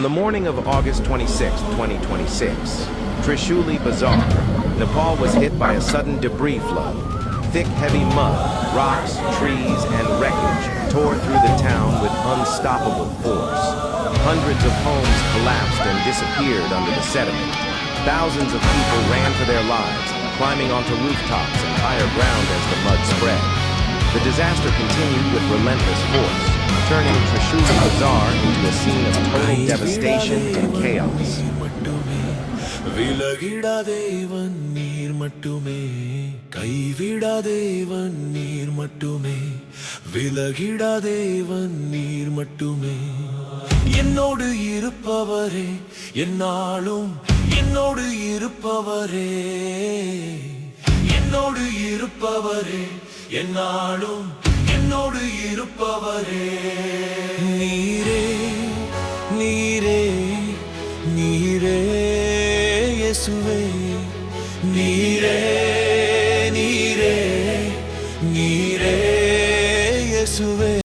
On the morning of August 26, 2026, Trishuli Bazaar, Nepal was hit by a sudden debris flow. Thick, heavy mud, rocks, trees, and wreckage tore through the town with unstoppable force. Hundreds of homes collapsed and disappeared under the sediment. Thousands of people ran for their lives, climbing onto rooftops and higher ground as the mud spread. The disaster continued with relentless force, turning Trishuli Bazaar into a scene of total devastation and chaos. விலகிடாதேவன் நீர் மட்டுமே கைவிடாதேவன் நீர் மட்டுமே விலகிடாதேவன் நீர் மட்டுமே என்னோடு இருப்பவரே என்னாலும் என்னோடு இருப்பவரே என்னோடு இருப்பவரே என்னாலும் என்னோடு இருப்பவரே நீரே நீரே நீரே இயேசுவே நீரே நீரே நீரே இயேசுவே